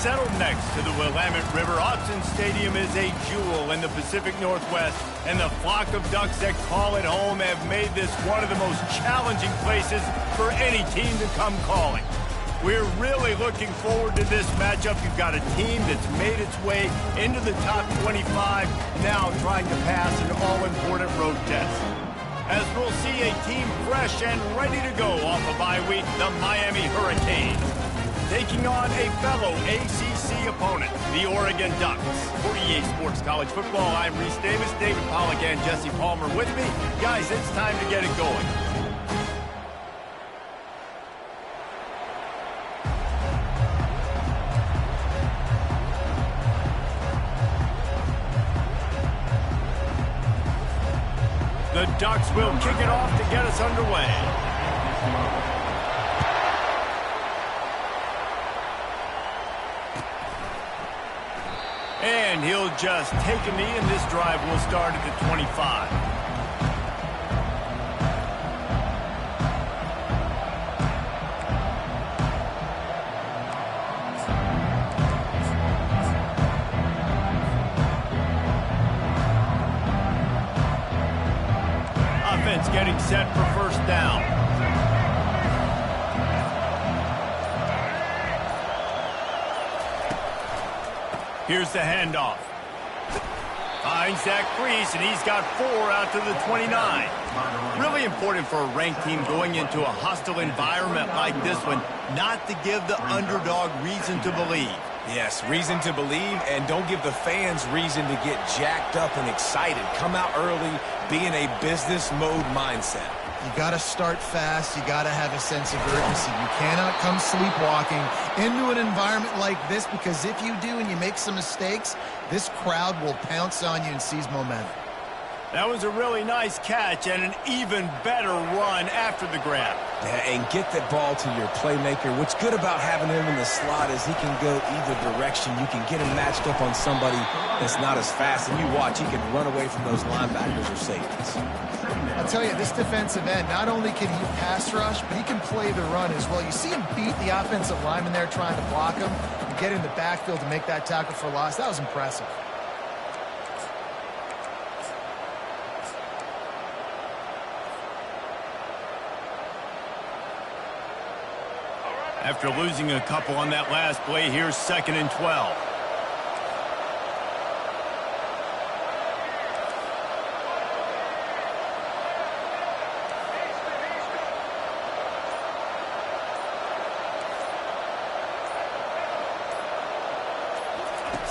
Settled next to the Willamette River, Autzen Stadium is a jewel in the Pacific Northwest, and the flock of Ducks that call it home have made this one of the most challenging places for any team to come calling. We're really looking forward to this matchup. You've got a team that's made its way into the top 25, now trying to pass an all-important road test. As we'll see a team fresh and ready to go off a bye week, the Miami Hurricanes, taking on a fellow ACC opponent, the Oregon Ducks. For EA Sports College Football, I'm Reese Davis, David Pollack, and Jesse Palmer with me. Guys, it's time to get it going. The Ducks will kick it off to get us underway. And he'll just take a knee, and this drive will start at the 25. Offense getting set for first down. Here's the handoff. Finds that crease, and he's got 4 out to the 29. Really important for a ranked team going into a hostile environment like this one, not to give the underdog reason to believe. Yes, reason to believe, and don't give the fans reason to get jacked up and excited. Come out early, be in a business mode mindset. You got to start fast. You got to have a sense of urgency. You cannot come sleepwalking into an environment like this, because if you do and you make some mistakes, this crowd will pounce on you and seize momentum. That was a really nice catch and an even better run after the grab. Yeah, and get that ball to your playmaker. What's good about having him in the slot is he can go either direction. You can get him matched up on somebody that's not as fast, and you watch, he can run away from those linebackers or safeties. I'll tell you, this defensive end, not only can he pass rush, but he can play the run as well. You see him beat the offensive lineman there trying to block him and get in the backfield to make that tackle for loss. That was impressive. After losing a couple on that last play, here's 2nd and 12.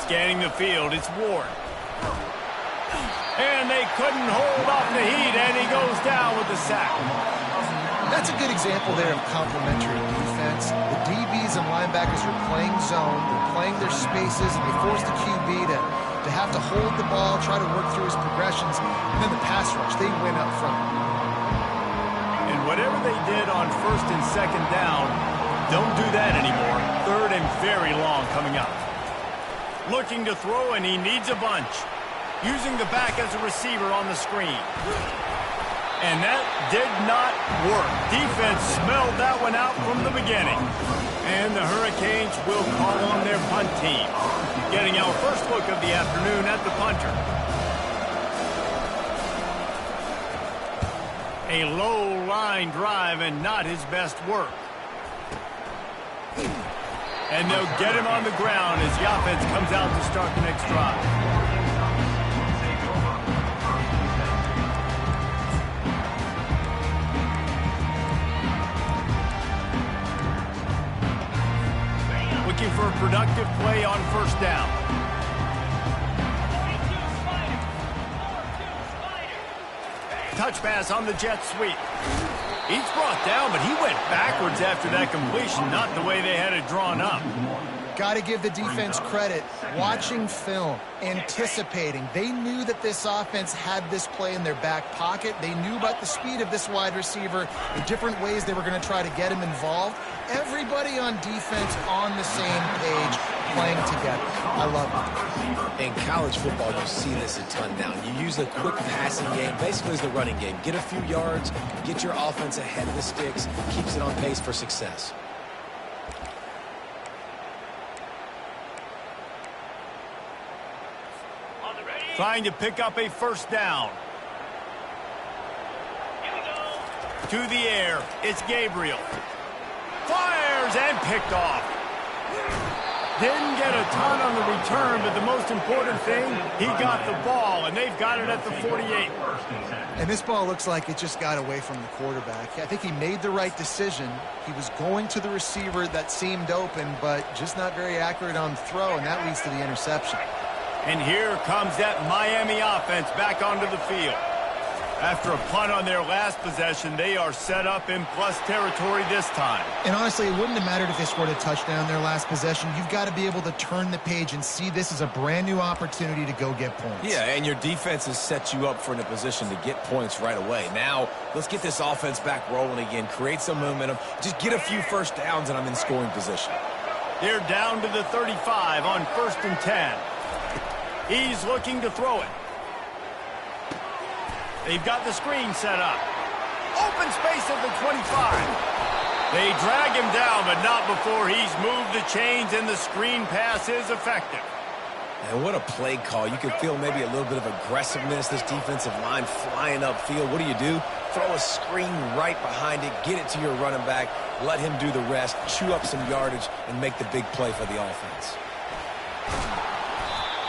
Scanning the field, it's Ward. And they couldn't hold off the heat, and he goes down with the sack. That's a good example there of complementary defense. The DBs and linebackers are playing zone, they're playing their spaces, and they force the QB to have to hold the ball, try to work through his progressions, and then the pass rush, they win up front. And whatever they did on 1st and 2nd down, don't do that anymore. 3rd and very long coming up. Looking to throw, and he needs a bunch. Using the back as a receiver on the screen. And that did not work. Defense smelled that one out from the beginning. And the Hurricanes will call on their punt team. Getting our first look of the afternoon at the punter. A low line drive and not his best work. And they'll get him on the ground as the offense comes out to start the next drive. Looking for a productive play on 1st down. Touch pass on the jet sweep. He's brought down, but he went backwards after that completion, not the way they had it drawn up. Got to give the defense credit. Watching film, anticipating. They knew that this offense had this play in their back pocket. They knew about the speed of this wide receiver, the different ways they were going to try to get him involved. Everybody on defense on the same page, playing together. I love it. In college football, you see this a ton now. You use a quick passing game, basically as the running game. Get a few yards, get your offense ahead of the sticks, keeps it on pace for success. Trying to pick up a first down. To the air, it's Gabriel. Fires and picked off. Didn't get a ton on the return, but the most important thing, he got the ball, and they've got it at the 48. And this ball looks like it just got away from the quarterback. I think he made the right decision. He was going to the receiver that seemed open, but just not very accurate on the throw, and that leads to the interception. And here comes that Miami offense back onto the field. After a punt on their last possession, they are set up in plus territory this time. And honestly, it wouldn't have mattered if they scored a touchdown their last possession. You've got to be able to turn the page and see this as a brand new opportunity to go get points. Yeah, and your defense has set you up for in a position to get points right away. Now, let's get this offense back rolling again, create some momentum, just get a few first downs, and I'm in scoring position. They're down to the 35 on 1st and 10. He's looking to throw it. They've got the screen set up. Open space at the 25. They drag him down, but not before he's moved the chains, and the screen pass is effective. And what a play call. You can feel maybe a little bit of aggressiveness, this defensive line flying upfield. What do? Throw a screen right behind it, get it to your running back, let him do the rest, chew up some yardage, and make the big play for the offense.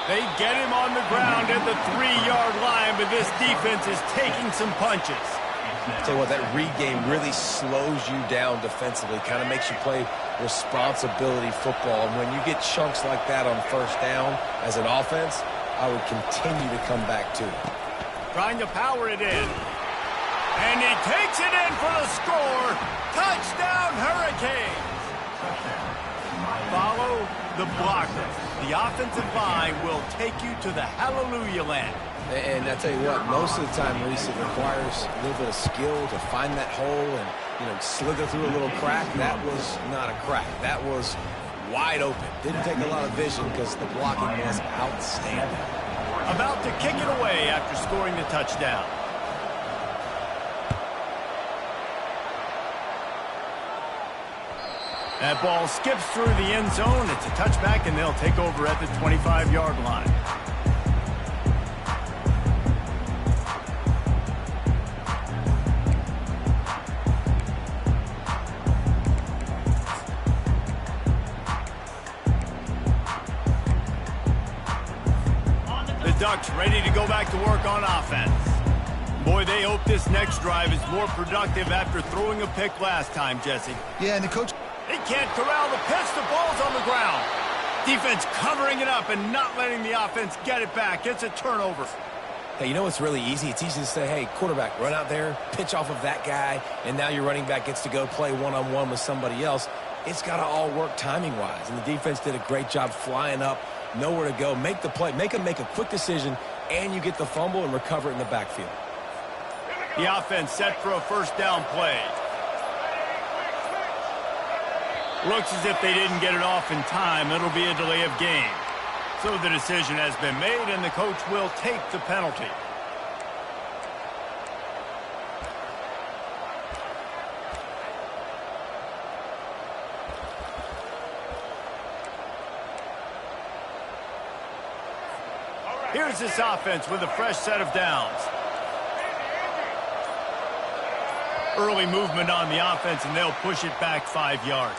They get him on the ground at the 3-yard line, but this defense is taking some punches. I'll tell you what, that read game really slows you down defensively, kind of makes you play responsibility football. And when you get chunks like that on first down as an offense, I would continue to come back to it. Trying to power it in. And he takes it in for the score. Touchdown, Hurricanes. Follow the blocker. The offensive line will take you to the hallelujah land. And I tell you what, most of the time, Reese, it requires a little bit of skill to find that hole and, slither through a little crack. That was not a crack. That was wide open. Didn't take a lot of vision because the blocking was outstanding. About to kick it away after scoring the touchdown. That ball skips through the end zone. It's a touchback, and they'll take over at the 25-yard line. The Ducks ready to go back to work on offense. Boy, they hope this next drive is more productive after throwing a pick last time, Jesse. Yeah, and the coach... They can't corral the pitch. The ball's on the ground. Defense covering it up and not letting the offense get it back. It's a turnover. Hey, you know what's really easy? It's easy to say, hey, quarterback, run out there, pitch off of that guy, and now your running back gets to go play one-on-one with somebody else. It's got to all work timing-wise, and the defense did a great job flying up, nowhere to go, make the play, make them make a quick decision, and you get the fumble and recover it in the backfield. The offense set for a first down play. Looks as if they didn't get it off in time. It'll be a delay of game. So the decision has been made, and the coach will take the penalty. Here's this offense with a fresh set of downs. Early movement on the offense, and they'll push it back 5 yards.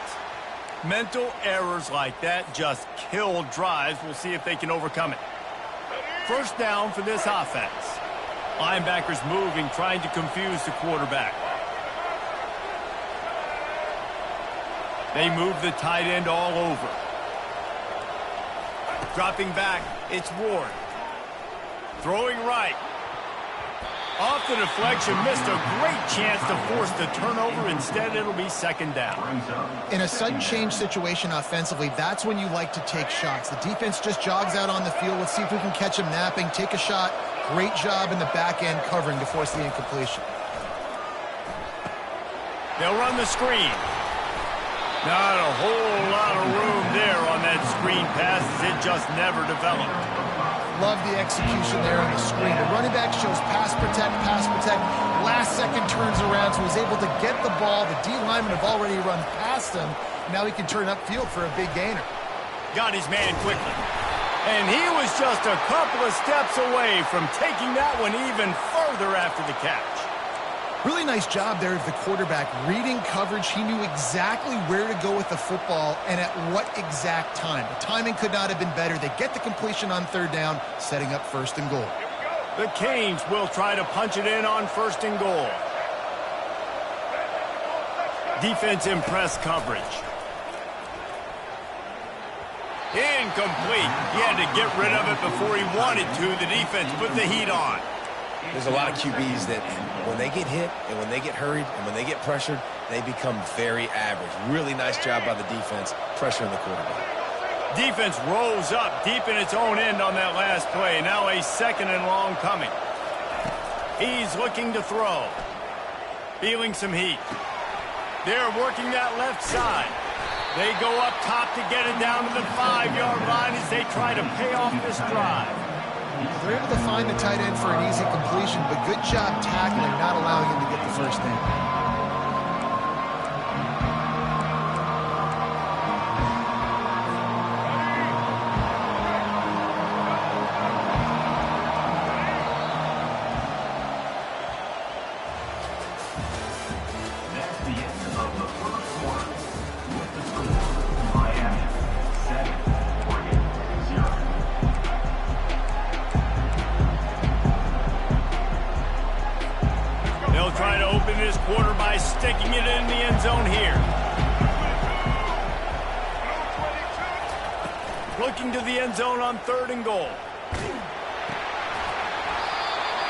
Mental errors like that just kill drives. We'll see if they can overcome it. First down for this offense. Linebackers moving, trying to confuse the quarterback. They move the tight end all over. Dropping back, it's Ward. Throwing right. Off the deflection, missed a great chance to force the turnover. Instead, it'll be second down. In a sudden change situation offensively, that's when you like to take shots. The defense just jogs out on the field. Let's see if we can catch him napping. Take a shot. Great job in the back end covering to force the incompletion. They'll run the screen. Not a whole lot of room there on that screen pass, as it just never developed. Love the execution there on the screen. The running back shows pass protect, pass protect. Last second turns around, so he's able to get the ball. The D linemen have already run past him. Now he can turn upfield for a big gainer. Got his man quickly. And he was just a couple of steps away from taking that one even further after the catch. Really nice job there of the quarterback reading coverage. He knew exactly where to go with the football and at what exact time. The timing could not have been better. They get the completion on third down, setting up first and goal. The Canes will try to punch it in on first and goal. Defense in press coverage. Incomplete. He had to get rid of it before he wanted to. The defense put the heat on. There's a lot of QBs that when they get hit and when they get hurried and when they get pressured, they become very average. Really nice job by the defense, pressuring the quarterback. Defense rolls up deep in its own end on that last play. Now a second and long coming. He's looking to throw. Feeling some heat. They're working that left side. They go up top to get it down to the 5-yard line as they try to pay off this drive. They're able to find the tight end for an easy completion, but good job tackling, not allowing him to get the first down. This quarter by sticking it in the end zone here. Looking to the end zone on third and goal.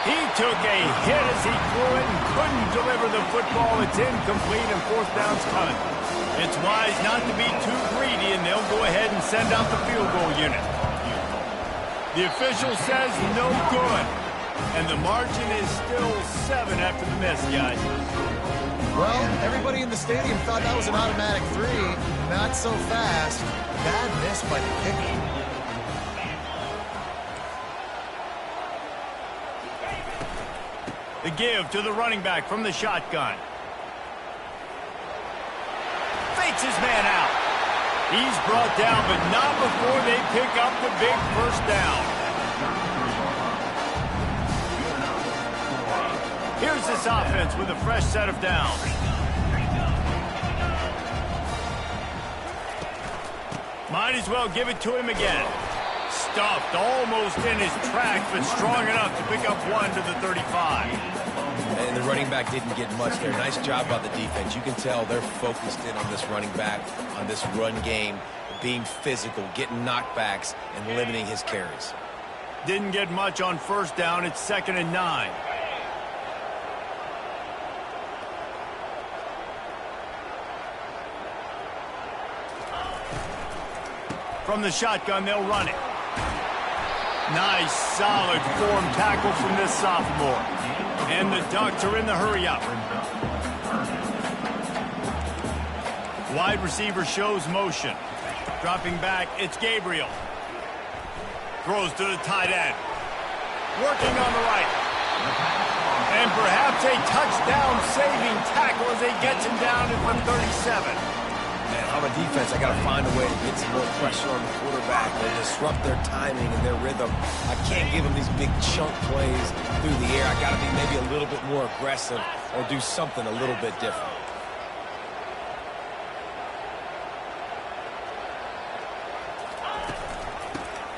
He took a hit as he threw it and couldn't deliver the football. It's incomplete and fourth down's coming. It's wise not to be too greedy, and they'll go ahead and send out the field goal unit. The official says no good. And the margin is still 7 after the miss, guys. Well, everybody in the stadium thought that was an automatic 3. Not so fast. Bad miss by the kicker. The give to the running back from the shotgun. Fakes his man out. He's brought down, but not before they pick up the big first down. Here's this offense with a fresh set of downs. Might as well give it to him again. Stuffed almost in his tracks, but strong enough to pick up one to the 35. And the running back didn't get much there. Nice job by the defense. You can tell they're focused in on this running back, on this run game, being physical, getting knockbacks, and limiting his carries. Didn't get much on first down. It's 2nd and 9. From the shotgun, they'll run it. Nice, solid form tackle from this sophomore. And the Ducks are in the hurry-up. Wide receiver shows motion. Dropping back, it's Gabriel. Throws to the tight end. Working on the right. And perhaps a touchdown-saving tackle as he gets him down at the 37. Man, I'm a defense. I got to find a way to get some more pressure on the quarterback or disrupt their timing and their rhythm. I can't give them these big chunk plays through the air. I got to be maybe a little bit more aggressive or do something a little bit different.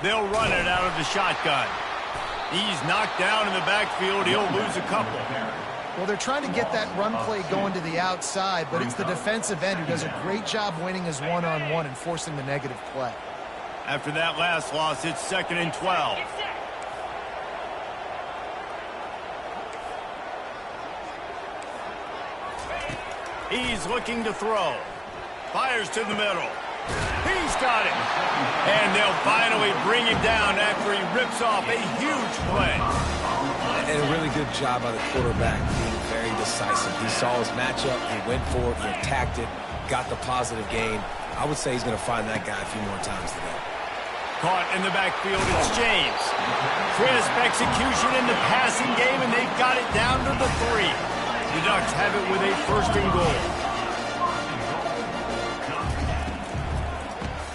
They'll run it out of the shotgun. He's knocked down in the backfield. He'll lose a couple. Well, they're trying to get that run play going to the outside, but it's the defensive end who does a great job winning his one-on-one and forcing the negative play. After that last loss, it's 2nd and 12. He's looking to throw. Fires to the middle. He's got it. And they'll finally bring him down after he rips off a huge play. And a really good job by the quarterback being very decisive. He saw his matchup, he went for it, he attacked it, got the positive gain. I would say he's going to find that guy a few more times today. Caught in the backfield, it's James. Crisp execution in the passing game, and they've got it down to the 3. The Ducks have it with a first and goal.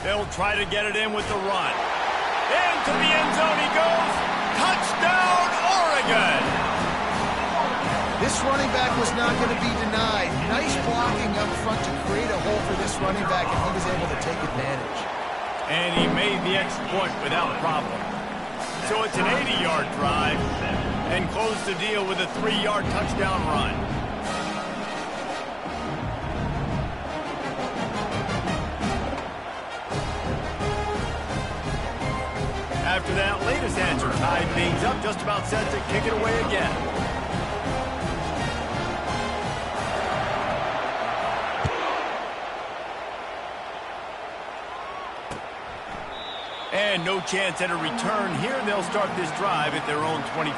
They'll try to get it in with the run. Into the end zone he goes. Touchdown, Oregon. This running back was not going to be denied. Nice blocking up front to create a hole for this running back, and he was able to take advantage. And he made the extra point without problem. So it's an 80-yard drive, and close the deal with a 3-yard touchdown run. After that latest answer tied things up, just about set to kick it away again. And no chance at a return here. They'll start this drive at their own 25.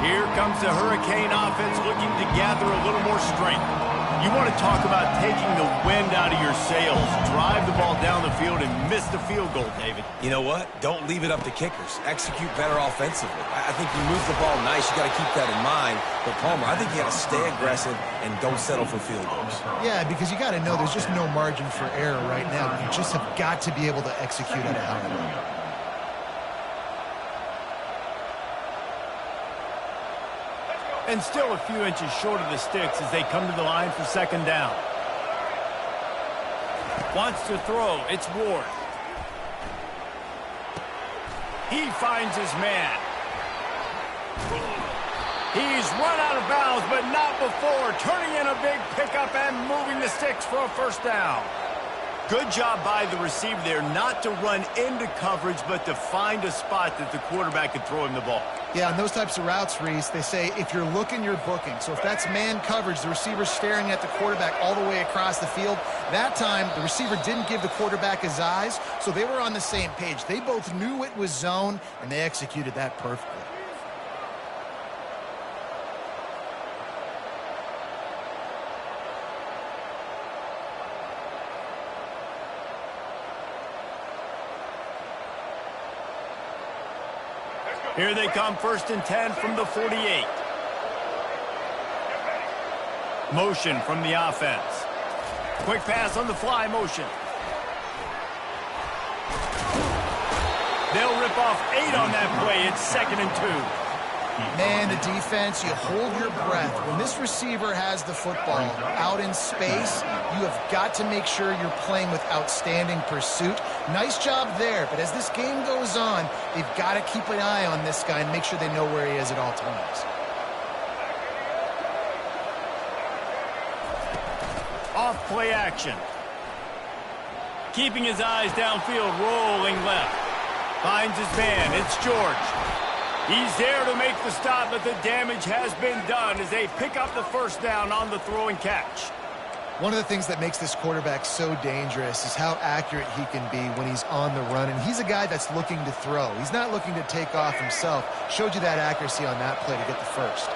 Here comes the Hurricane offense looking to gather a little more strength. You want to talk about taking the wind out of your sails. Drive the ball down the field and miss the field goal, David. You know what? Don't leave it up to kickers. Execute better offensively. I think you move the ball nice. You got to keep that in mind. But, Palmer, I think you got to stay aggressive and don't settle for field goals. Yeah, because you got to know there's just no margin for error right now. You just have got to be able to execute at a high level. And still a few inches short of the sticks as they come to the line for second down. Wants to throw. It's Ward. He finds his man. He's run out of bounds, but not before. Turning in a big pickup and moving the sticks for a first down. Good job by the receiver there not to run into coverage, but to find a spot that the quarterback could throw him the ball. Yeah, on those types of routes, Reese, they say if you're looking, you're booking. So if that's man coverage, the receiver's staring at the quarterback all the way across the field. That time, the receiver didn't give the quarterback his eyes, so they were on the same page. They both knew it was zone, and they executed that perfectly. Here they come, 1st and 10 from the 48. Motion from the offense. Quick pass on the fly motion. They'll rip off 8 on that play. It's 2nd and 2. Man, the defense, you hold your breath. When this receiver has the football out in space, you have got to make sure you're playing with outstanding pursuit. Nice job there, but as this game goes on, they've got to keep an eye on this guy and make sure they know where he is at all times. Off play action. Keeping his eyes downfield, rolling left. Finds his man. It's George. He's there to make the stop, but the damage has been done as they pick up the first down on the throw and catch. One of the things that makes this quarterback so dangerous is how accurate he can be when he's on the run. And he's a guy that's looking to throw. He's not looking to take off himself. Showed you that accuracy on that play to get the first.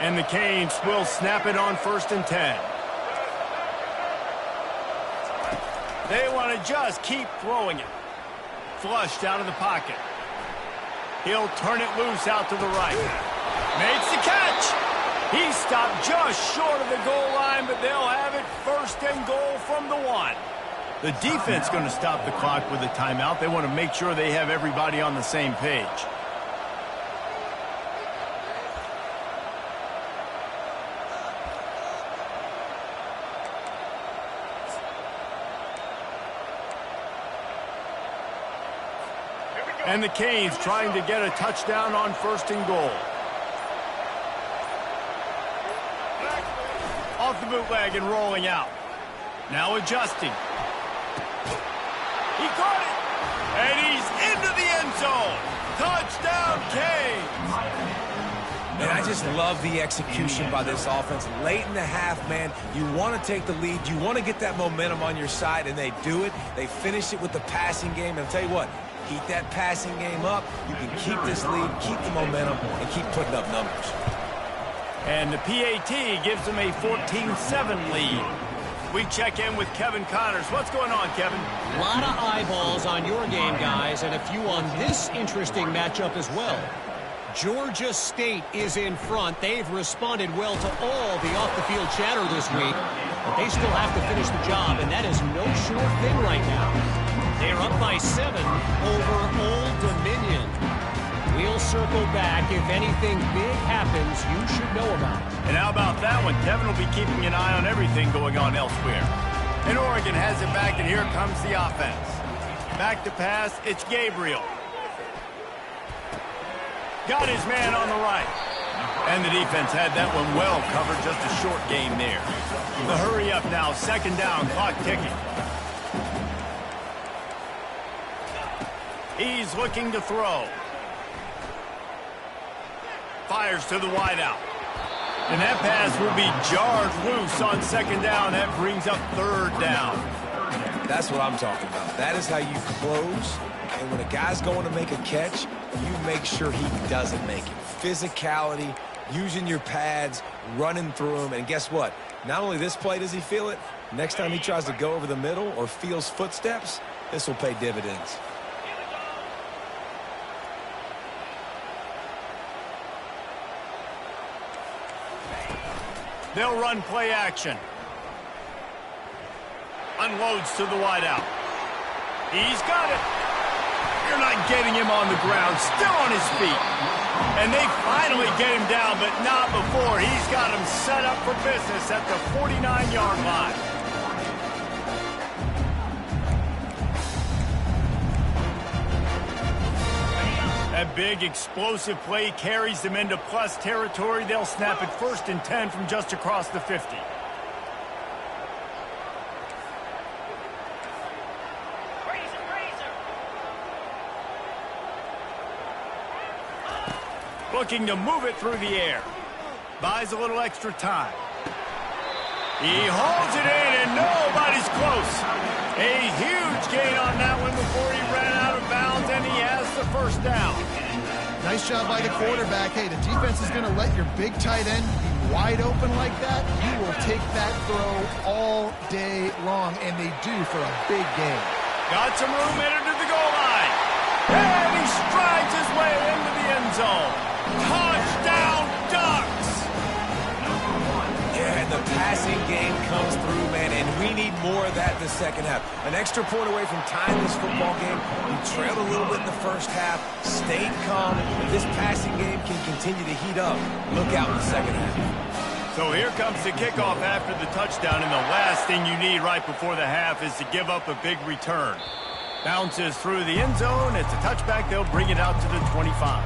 And the Canes will snap it on 1st and 10. They want to just keep throwing it. Flushed out of the pocket. He'll turn it loose out to the right. Makes the catch. He stopped just short of the goal line, but they'll have it 1st and goal from the 1. The defense going to stop the clock with a timeout. They want to make sure they have everybody on the same page. And the Canes trying to get a touchdown on 1st and goal. Off the bootleg and rolling out. Now adjusting. He caught it. And he's into the end zone. Touchdown, Canes. Man, I just love the execution by this offense. Late in the half, man, you want to take the lead. You want to get that momentum on your side, and they do it. They finish it with the passing game. And I'll tell you what, keep that passing game up. You can keep this lead, keep the momentum, and keep putting up numbers. And the PAT gives them a 14-7 lead. We check in with Kevin Connors. What's going on, Kevin? A lot of eyeballs on your game, guys, and a few on this interesting matchup as well. Georgia State is in front. They've responded well to all the off-the-field chatter this week, but they still have to finish the job, and that is no sure thing right now. They're up by 7 over Old Dominion. We'll circle back. If anything big happens, you should know about it. And how about that one? Kevin will be keeping an eye on everything going on elsewhere. And Oregon has it back, and here comes the offense. Back to pass, it's Gabriel. Got his man on the right. And the defense had that one well covered, just a short game there. The hurry up now, second down, clock ticking. He's looking to throw. Fires to the wideout. And that pass will be jarred loose on second down. That brings up third down. That's what I'm talking about. That is how you close. And when a guy's going to make a catch, you make sure he doesn't make it. Physicality, using your pads, running through them. And guess what? Not only this play does he feel it, next time he tries to go over the middle or feels footsteps, this will pay dividends. They'll run play action. Unloads to the wideout. He's got it. You're not getting him on the ground. Still on his feet. And they finally get him down, but not before. He's got him set up for business at the 49-yard line. That big explosive play carries them into plus territory. They'll snap it 1st and 10 from just across the 50. Looking to move it through the air. Buys a little extra time. He hauls it in and nobody's close. A huge gain on that one before he ran out of bounds, and he has the first down. Nice job by the quarterback. Hey, the defense is going to let your big tight end be wide open like that. You will take that throw all day long, and they do for a big gain. Got some room headed to the goal line. And he strides his way into the end zone. Touchdown, Ducks! Yeah, and the passing game comes through, man, and we need more of that in the second half. An extra point away from tying this football game. We trailed a little bit in the first half, stayed calm. If this passing game can continue to heat up, look out in the second half. So here comes the kickoff after the touchdown, and the last thing you need right before the half is to give up a big return. Bounces through the end zone. It's a touchback. They'll bring it out to the 25.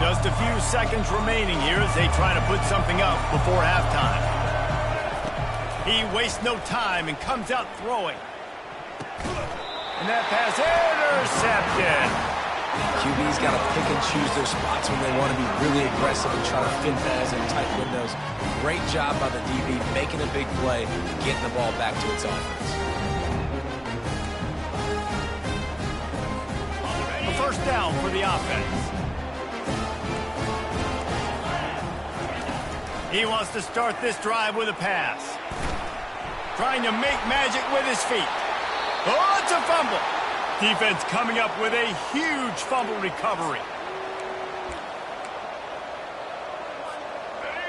Just a few seconds remaining here as they try to put something up before halftime. He wastes no time and comes out throwing. And that pass intercepted. QB's got to pick and choose their spots when they want to be really aggressive and try to fit balls in tight windows. Great job by the DB making a big play, getting the ball back to its offense. A first down for the offense. He wants to start this drive with a pass. Trying to make magic with his feet. Oh, it's a fumble. Defense coming up with a huge fumble recovery.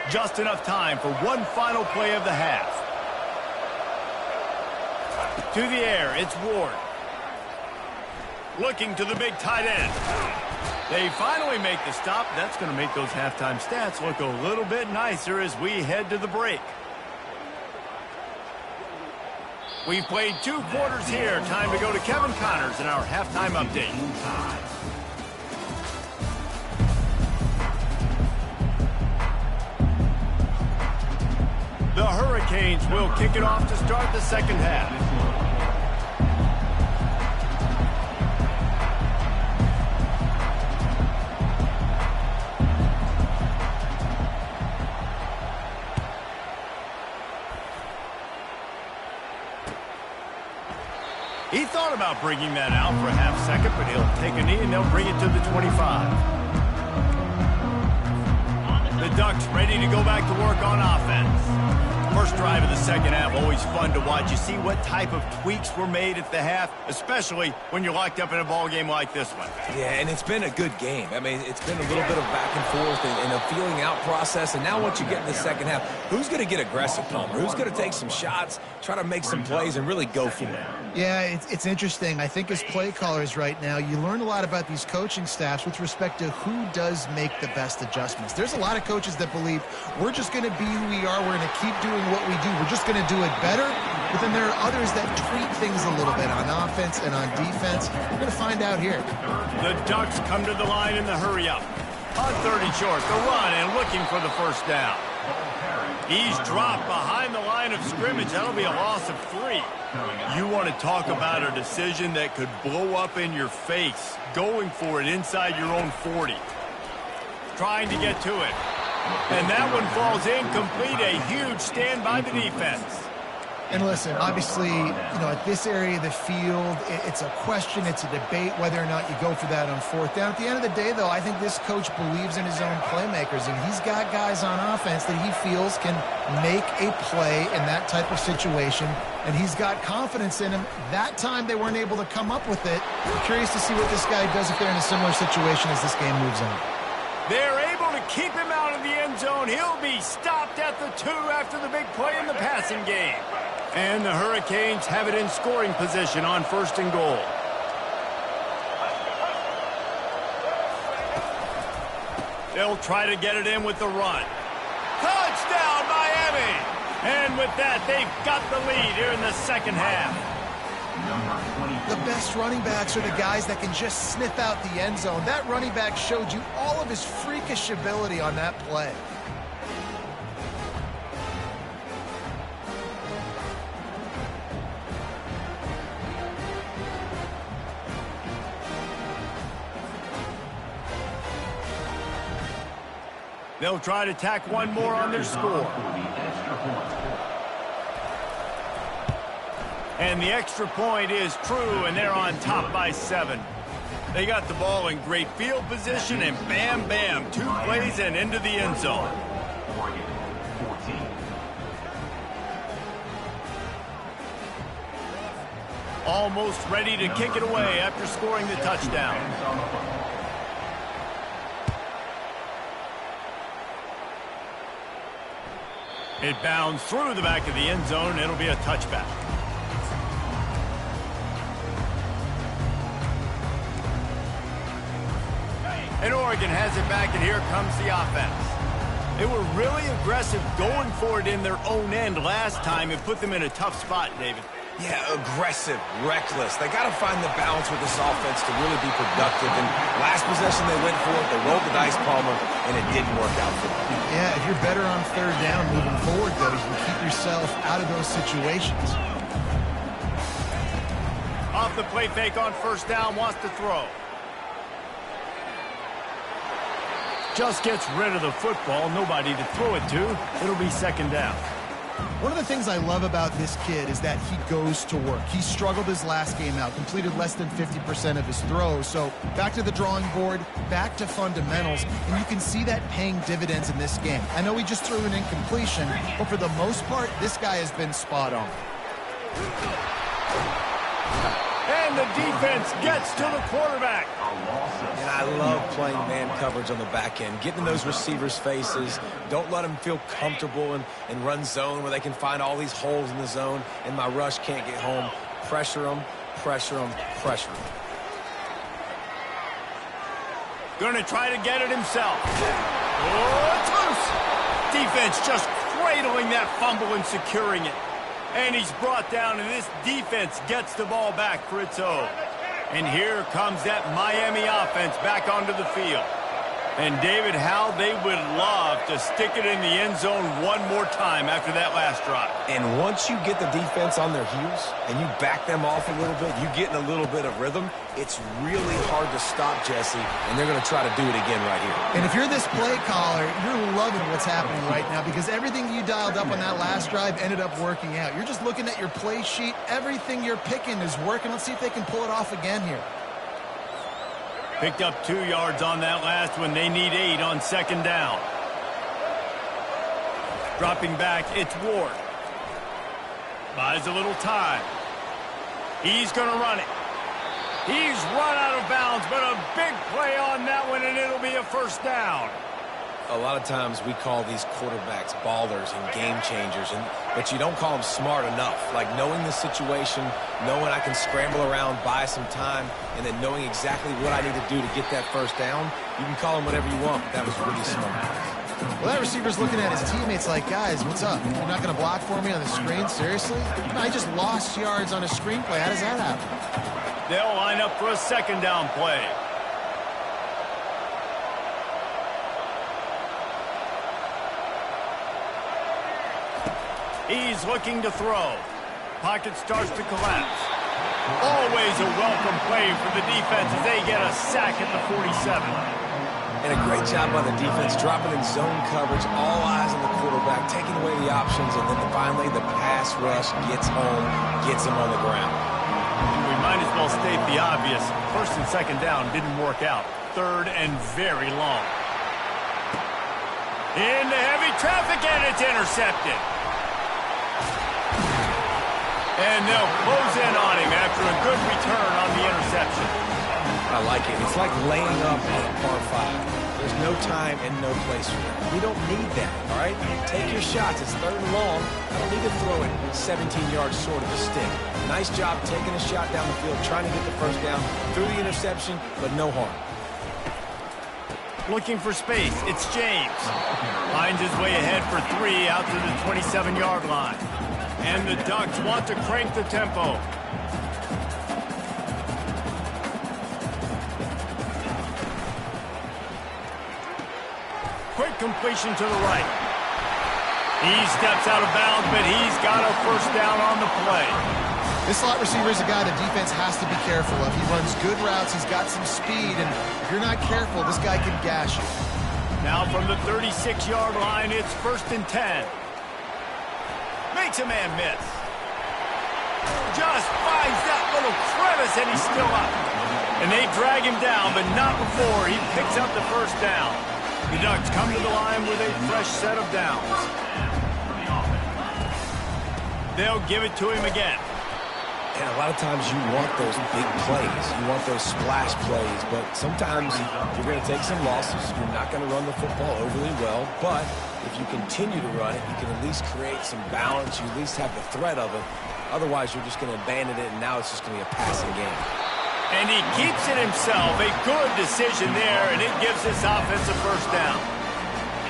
Just enough time for one final play of the half. To the air, it's Ward. Looking to the big tight end. They finally make the stop. That's going to make those halftime stats look a little bit nicer as we head to the break. We've played 2 quarters here. Time to go to Kevin Connors in our halftime update. The Hurricanes will kick it off to start the second half. He thought about bringing that out for a half second, but he'll take a knee and they'll bring it to the 25. The Ducks ready to go back to work on offense. First drive of the second half, always fun to watch. You see what type of tweaks were made at the half, especially when you're locked up in a ball game like this one. Yeah, and it's been a good game. I mean, it's been a little bit of back and forth and a feeling out process. And now once you get in the second half, who's going to get aggressive, Palmer? Who's going to take some shots, try to make some plays, and really go for it? Yeah, it's interesting. I think as play callers right now, you learn a lot about these coaching staffs with respect to who does make the best adjustments. There's a lot of coaches that believe we're just going to be who we are. We're going to keep doing what we do. We're just going to do it better. But then there are others that tweak things a little bit on offense and on defense. We're going to find out here. The Ducks come to the line in the hurry-up. On 30 short, the run and looking for the first down. He's dropped behind the line of scrimmage. That'll be a loss of 3. You want to talk about a decision that could blow up in your face. Going for it inside your own 40. Trying to get to it. And that one falls incomplete. A huge stand by the defense. And listen, obviously, at this area of the field, it's a question, it's a debate whether or not you go for that on fourth down. At the end of the day, though, I think this coach believes in his own playmakers, and he's got guys on offense that he feels can make a play in that type of situation, and he's got confidence in him. That time they weren't able to come up with it. I'm curious to see what this guy does if they're in a similar situation as this game moves on. They're able to keep him out of the end zone. He'll be stopped at the 2 after the big play in the passing game. And the Hurricanes have it in scoring position on 1st and goal. They'll try to get it in with the run. Touchdown, Miami! And with that, they've got the lead here in the second half. The best running backs are the guys that can just sniff out the end zone. That running back showed you all of his freakish ability on that play. They'll try to tack one more on their score. And the extra point is true, and they're on top by 7. They got the ball in great field position, and bam, bam, 2 plays and into the end zone. Almost ready to kick it away after scoring the touchdown. It bounds through the back of the end zone. It'll be a touchback. And Oregon has it back, and here comes the offense. They were really aggressive going for it in their own end last time. It put them in a tough spot, David. Yeah, aggressive, reckless. They got to find the balance with this offense to really be productive. And last possession they went for it, they rolled the dice, Palmer, and it didn't work out for them. Yeah, if you're better on 3rd down moving forward, though, you can keep yourself out of those situations. Off the play fake on 1st down, wants to throw. Just gets rid of the football, nobody to throw it to. It'll be 2nd down. One of the things I love about this kid is that he goes to work. He struggled his last game out, completed less than 50% of his throws. So back to the drawing board, back to fundamentals, and you can see that paying dividends in this game. I know he just threw an incompletion, but for the most part, this guy has been spot on. And the defense gets to the quarterback. And I love playing man coverage on the back end, getting in those receivers' faces. Don't let them feel comfortable and run zone where they can find all these holes in the zone, and my rush can't get home. Pressure them, pressure them, pressure them. Gonna try to get it himself. Oh, it's loose. Defense just cradling that fumble and securing it. And he's brought down, and this defense gets the ball back for its own. And here comes that Miami offense back onto the field. And David, how they would love to stick it in the end zone one more time after that last drive. And once you get the defense on their heels and you back them off a little bit, you get in a little bit of rhythm, it's really hard to stop, Jesse, and they're going to try to do it again right here. And if you're this play caller, you're loving what's happening right now because everything you dialed up on that last drive ended up working out. You're just looking at your play sheet. Everything you're picking is working. Let's see if they can pull it off again here. Picked up 2 yards on that last one. They need 8 on second down. Dropping back, it's Ward. Buys a little time. He's going to run it. He's run out of bounds, but a big play on that one, and it'll be a first down. A lot of times we call these quarterbacks ballers and game changers, but you don't call them smart enough. Like knowing the situation, knowing I can scramble around, buy some time, and then knowing exactly what I need to do to get that first down. You can call them whatever you want, but that was really smart. Well, that receiver's looking at his teammates like, guys, what's up? You're not going to block for me on the screen? Seriously? I just lost yards on a screenplay. How does that happen? They'll line up for a second down play. He's looking to throw. Pocket starts to collapse. Always a welcome play for the defense as they get a sack at the 47. And a great job by the defense, dropping in zone coverage, all eyes on the quarterback, taking away the options, and then finally the pass rush gets home, gets him on the ground. We might as well state the obvious. First and second down didn't work out. Third and very long. Into heavy traffic, and it's intercepted. And they'll close in on him after a good return on the interception. I like it. It's like laying up on a par 5. There's no time and no place for that. We don't need that, all right? Take your shots. It's third and long. I don't need to throw it 17 yards short of a stick. Nice job taking a shot down the field, trying to get the first down through the interception, but no harm. Looking for space. It's James. Finds his way ahead for 3 out to the 27-yard line. And the Ducks want to crank the tempo. Quick completion to the right. He steps out of bounds, but he's got a first down on the play. This slot receiver is a guy the defense has to be careful of. He runs good routes. He's got some speed, and if you're not careful, this guy can gash you. Now from the 36-yard line, it's 1st and 10. Makes a man miss. Just finds that little crevice, and he's still up. And they drag him down, but not before he picks up the first down. The Ducks come to the line with a fresh set of downs. They'll give it to him again. And a lot of times you want those big plays. You want those splash plays. But sometimes you're going to take some losses. You're not going to run the football overly well. But if you continue to run it, you can at least create some balance. You at least have the threat of it. Otherwise, you're just going to abandon it, and now it's just going to be a passing game. And he keeps it himself. A good decision there, and it gives this offense a first down.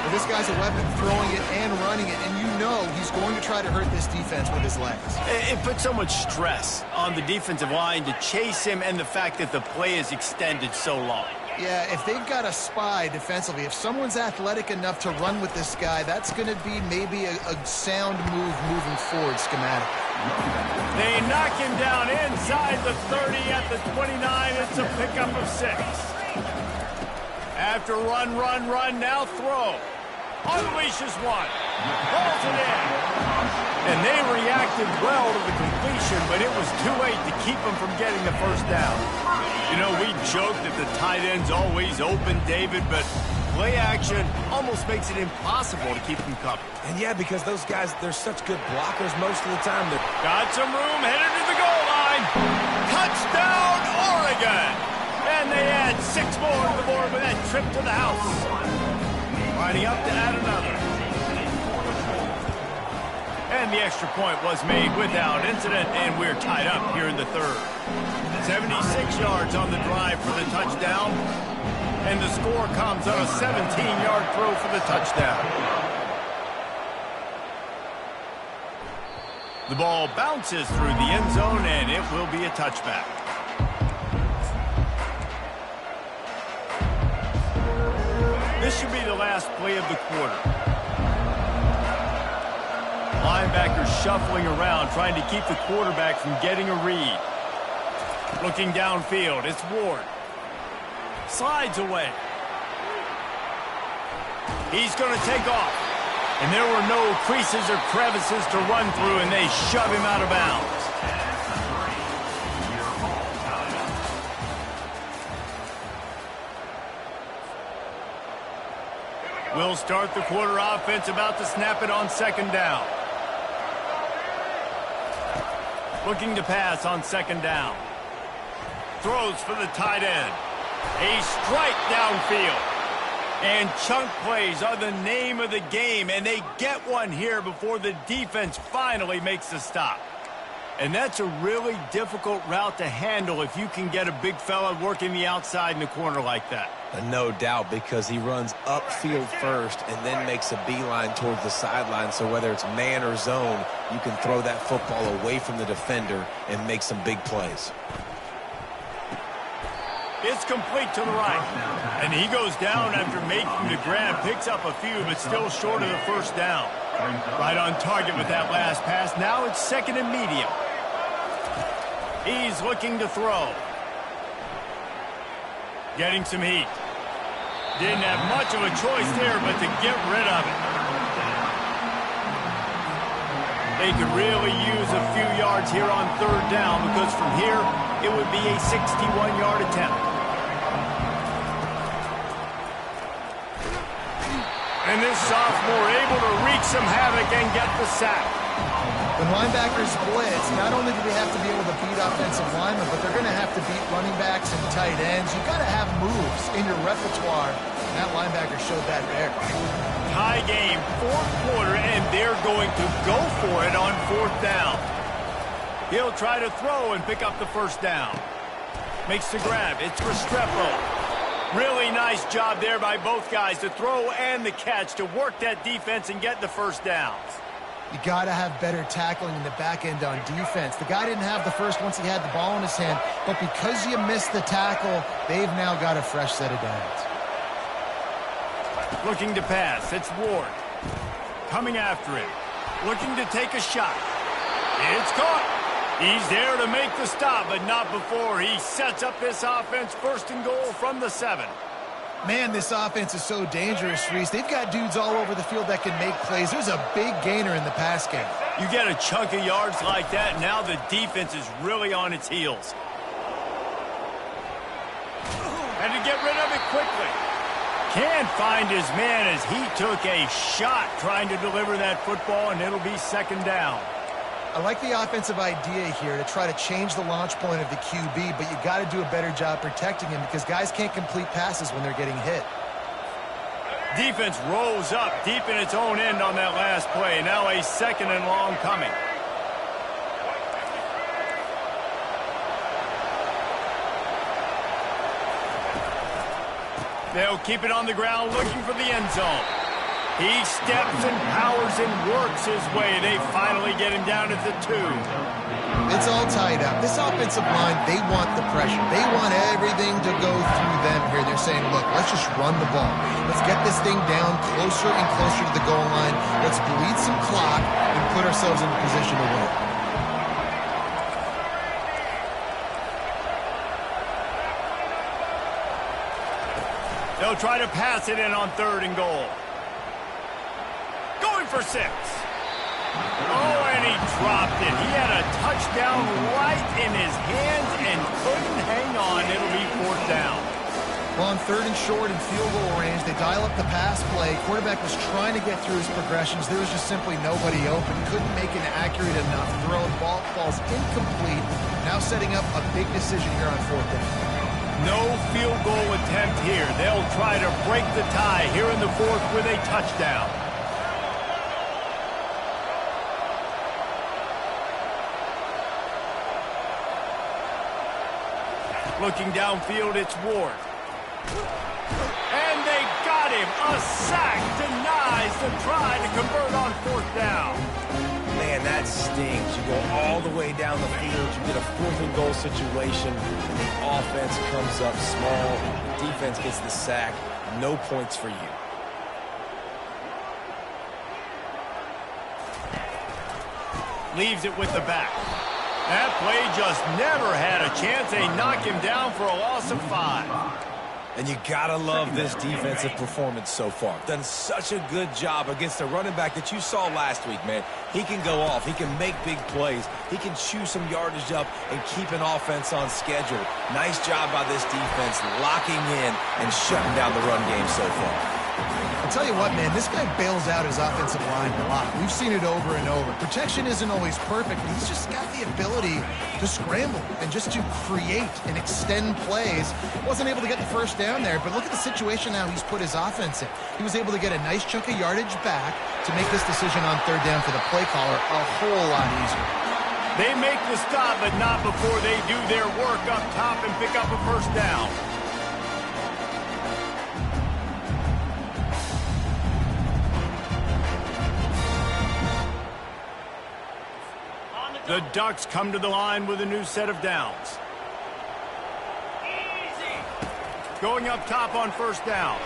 Well, this guy's a weapon, throwing it and running it, and you know he's going to try to hurt this defense with his legs. It puts so much stress on the defensive line to chase him and the fact that the play is extended so long. Yeah, if they've got a spy defensively, if someone's athletic enough to run with this guy, that's going to be maybe a sound move moving forward schematically. They knock him down inside the 30 at the 29. It's a pickup of 6. After run, now throw. Unleashes one. Pulls it in. And they reacted well to the completion, but it was too late to keep them from getting the first down. You know, we joke that the tight end's always open, David, but play action almost makes it impossible to keep them covered. And yeah, because those guys, they're such good blockers most of the time. Got some room, headed to the goal line. Touchdown, Oregon! And they add 6 more to the board with that trip to the house. Lining up to add another. And the extra point was made without incident, and we're tied up here in the third. 76 yards on the drive for the touchdown. And the score comes on a 17-yard throw for the touchdown. The ball bounces through the end zone, and it will be a touchback. This should be the last play of the quarter. Linebacker shuffling around, trying to keep the quarterback from getting a read. Looking downfield, it's Ward. Slides away. He's going to take off. And there were no creases or crevices to run through, and they shove him out of bounds. We'll start the quarter offense, about to snap it on second down. Looking to pass on second down. Throws for the tight end. A strike downfield. And chunk plays are the name of the game, and they get one here before the defense finally makes the stop. And that's a really difficult route to handle if you can get a big fella working the outside in the corner like that. No doubt, because he runs upfield first and then makes a beeline towards the sideline. So whether it's man or zone, you can throw that football away from the defender and make some big plays. It's complete to the right. And he goes down after making the grab, picks up a few, but still short of the first down. Right on target with that last pass. Now it's second and medium. He's looking to throw. Getting some heat. Didn't have much of a choice there, but to get rid of it. They could really use a few yards here on third down, because from here, it would be a 61-yard attempt. And this sophomore able to wreak some havoc and get the sack. When linebackers blitz, not only do they have to be able to beat offensive linemen, but they're going to have to beat running backs and tight ends. You've got to have moves in your repertoire. And that linebacker showed that there. Tie game, fourth quarter, and they're going to go for it on fourth down. He'll try to throw and pick up the first down. Makes the grab. It's Restrepo. Really nice job there by both guys, the throw and the catch, to work that defense and get the first downs. You got to have better tackling in the back end on defense. The guy didn't have the first once he had the ball in his hand, but because you missed the tackle, they've now got a fresh set of downs. Looking to pass. It's Ward. Coming after him. Looking to take a shot. It's caught. He's there to make the stop, but not before he sets up this offense first and goal from the 7. Man, this offense is so dangerous, Reese. They've got dudes all over the field that can make plays. There's a big gainer in the pass game. You get a chunk of yards like that, now the defense is really on its heels. And to get rid of it quickly. Can't find his man as he took a shot trying to deliver that football, and it'll be second down. I like the offensive idea here to try to change the launch point of the QB, but you got to do a better job protecting him because guys can't complete passes when they're getting hit. Defense rolls up deep in its own end on that last play. Now a second and long coming. They'll keep it on the ground looking for the end zone. He steps and powers and works his way. They finally get him down at the 2. It's all tied up. This offensive line, they want the pressure. They want everything to go through them here. They're saying, look, let's just run the ball. Let's get this thing down closer and closer to the goal line. Let's bleed some clock and put ourselves in a position to win. They'll try to pass it in on third and goal. Going for 6. Oh, and he dropped it. He had a touchdown right in his hands and couldn't hang on. It'll be fourth down. Well, on third and short and field goal range, they dial up the pass play. Quarterback was trying to get through his progressions. There was just simply nobody open. Couldn't make an accurate enough throw. The ball falls incomplete. Now setting up a big decision here on fourth down. No field goal attempt here. They'll try to break the tie here in the fourth with a touchdown. Looking downfield, it's Ward. And they got him. A sack denies the try to convert on fourth down. Man, that stings. You go all the way down the field. You get a fourth and goal situation, and the offense comes up small, the defense gets the sack, no points for you. Leaves it with the back. That play just never had a chance. They knock him down for a loss of 5. And you gotta love this defensive performance so far. Done such a good job against the running back that you saw last week, man. He can go off. He can make big plays. He can chew some yardage up and keep an offense on schedule. Nice job by this defense locking in and shutting down the run game so far. I'll tell you what, man, this guy bails out his offensive line a lot. We've seen it over and over. Protection isn't always perfect, but he's just got the ability to scramble and just to create and extend plays. Wasn't able to get the first down there, but look at the situation now he's put his offense in. He was able to get a nice chunk of yardage back to make this decision on third down for the play caller a whole lot easier. They make the stop, but not before they do their work up top and pick up a first down. The Ducks come to the line with a new set of downs. Going up top on first down.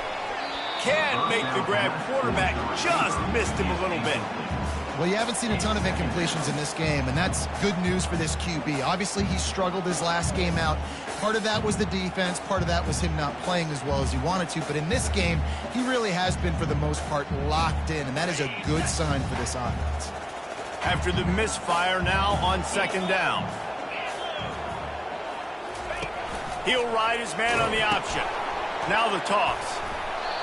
Can't make the grab. Quarterback just missed him a little bit. Well, you haven't seen a ton of incompletions in this game, and that's good news for this QB. Obviously, he struggled his last game out. Part of that was the defense. Part of that was him not playing as well as he wanted to. But in this game, he really has been, for the most part, locked in, and that is a good sign for this offense. After the misfire, now on second down. He'll ride his man on the option. Now the toss.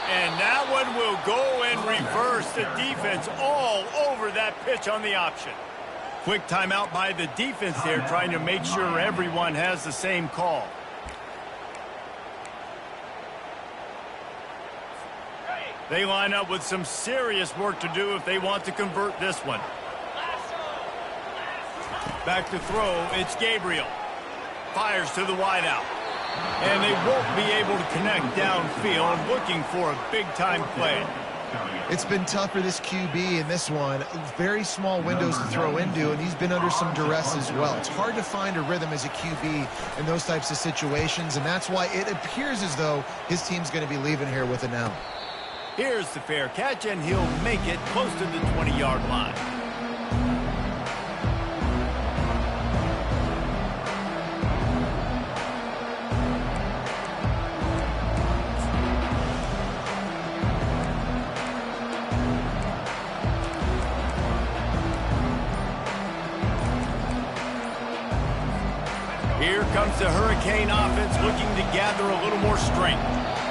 And that one will go in reverse. The defense all over that pitch on the option. Quick timeout by the defense there, trying to make sure everyone has the same call. They line up with some serious work to do if they want to convert this one. Back to throw, it's Gabriel. Fires to the wideout. And they won't be able to connect downfield, looking for a big-time play. It's been tough for this QB in this one. Very small windows to throw into, and he's been under some duress as well. It's hard to find a rhythm as a QB in those types of situations, and that's why it appears as though his team's going to be leaving here with an L. Here's the fair catch, and he'll make it close to the 20-yard line. Here comes the Hurricane offense looking to gather a little more strength.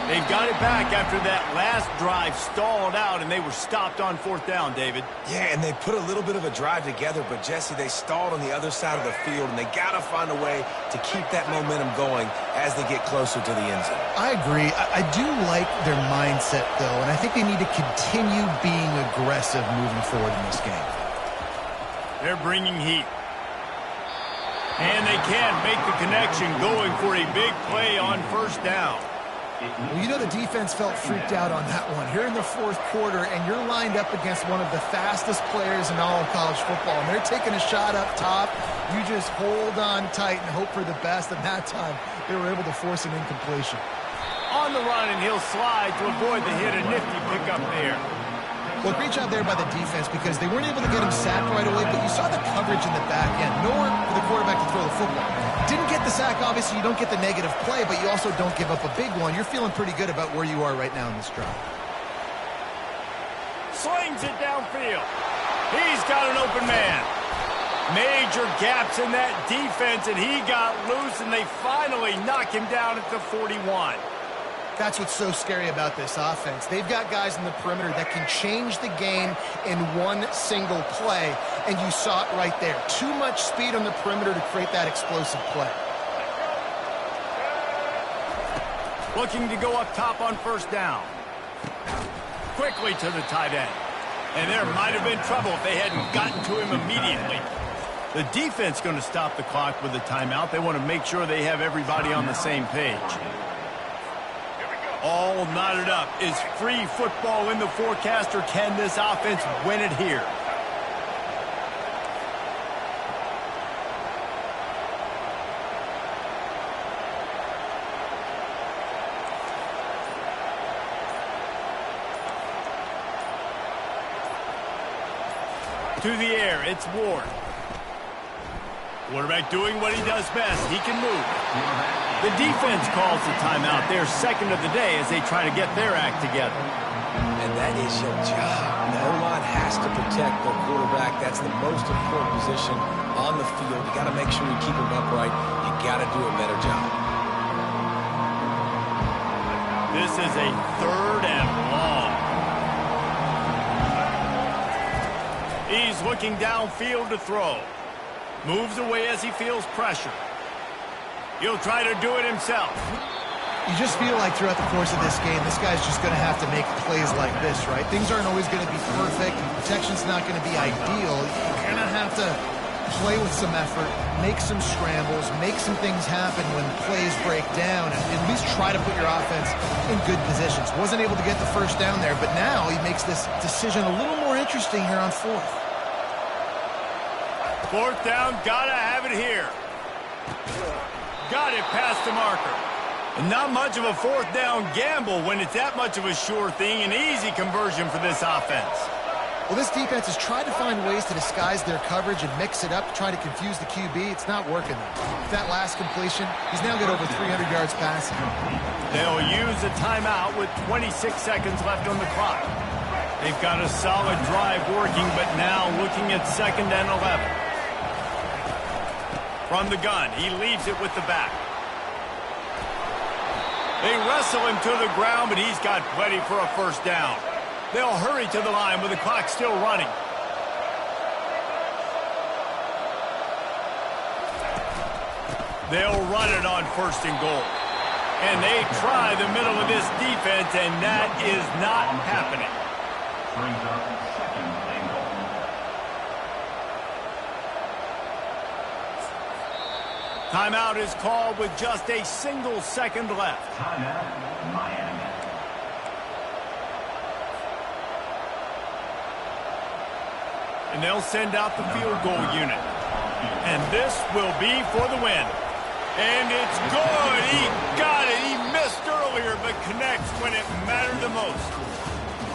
They've got it back after that last drive stalled out, and they were stopped on fourth down, David. Yeah, and they put a little bit of a drive together, but, Jesse, they stalled on the other side of the field, and they got to find a way to keep that momentum going as they get closer to the end zone. I agree. I do like their mindset, though, and I think they need to continue being aggressive moving forward in this game. They're bringing heat. And they can't make the connection, going for a big play on first down. Well, you know the defense felt freaked out on that one. Here in the fourth quarter, and you're lined up against one of the fastest players in all of college football, and they're taking a shot up top. You just hold on tight and hope for the best, and that time they were able to force an incompletion. On the run, and he'll slide to avoid the hit. A nifty pickup there. Well, great job there by the defense, because they weren't able to get him sacked right away, but you saw the coverage in the back end. Nowhere for the quarterback to throw the football. Didn't get the sack, obviously. You don't get the negative play, but you also don't give up a big one. You're feeling pretty good about where you are right now in this drive. Slings it downfield. He's got an open man. Major gaps in that defense, and he got loose, and they finally knock him down at the 41. That's what's so scary about this offense. They've got guys in the perimeter that can change the game in one single play, and you saw it right there. Too much speed on the perimeter to create that explosive play. Looking to go up top on first down. Quickly to the tight end. And there might have been trouble if they hadn't gotten to him immediately. The defense going to stop the clock with a timeout. They want to make sure they have everybody on the same page. All knotted up. Is free football in the forecast, or can this offense win it here? To the air, it's Ward. Quarterback doing what he does best. He can move. The defense calls the timeout. Their second of the day as they try to get their act together. And that is your job. The O-line has to protect their quarterback. That's the most important position on the field. You got to make sure you keep him upright. You got to do a better job. This is a 3rd and long. He's looking downfield to throw. Moves away as he feels pressure. He'll try to do it himself. You just feel like throughout the course of this game, this guy's just going to have to make plays like this, right? Things aren't always going to be perfect. Protection's not going to be ideal. You're going to have to play with some effort, make some scrambles, make some things happen when plays break down, and at least try to put your offense in good positions. Wasn't able to get the first down there, but now he makes this decision a little more interesting here on 4th. 4th down, gotta have it here. Got it past the marker. And not much of a 4th down gamble when it's that much of a sure thing, an easy conversion for this offense. Well, this defense has tried to find ways to disguise their coverage and mix it up to try to confuse the QB. It's not working. With that last completion, he's now got over 300 yards passing. They'll use a timeout with 26 seconds left on the clock. They've got a solid drive working, but now looking at 2nd and 11. From the gun, he leaves it with the back. They wrestle him to the ground, but he's got plenty for a 1st down. They'll hurry to the line with the clock still running. They'll run it on 1st and goal. And they try the middle of this defense, and that is not happening. Brings up 2nd and goal. Timeout is called with just a single second left. Timeout, Miami. And they'll send out the field goal unit. And this will be for the win. And it's good. He got it. He missed earlier, but connects when it mattered the most.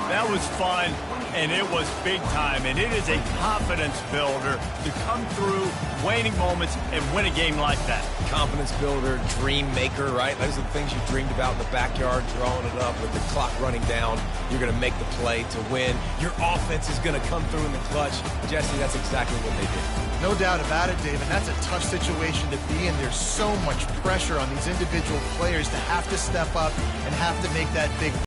That was fun, and it was big time. And it is a confidence builder to come through waning moments and win a game like that. Confidence builder, dream maker, right? Those are the things you dreamed about in the backyard, drawing it up with the clock running down. You're going to make the play to win. Your offense is going to come through in the clutch. Jesse, that's exactly what they did. No doubt about it, David. That's a tough situation to be in. There's so much pressure on these individual players to have to step up and have to make that big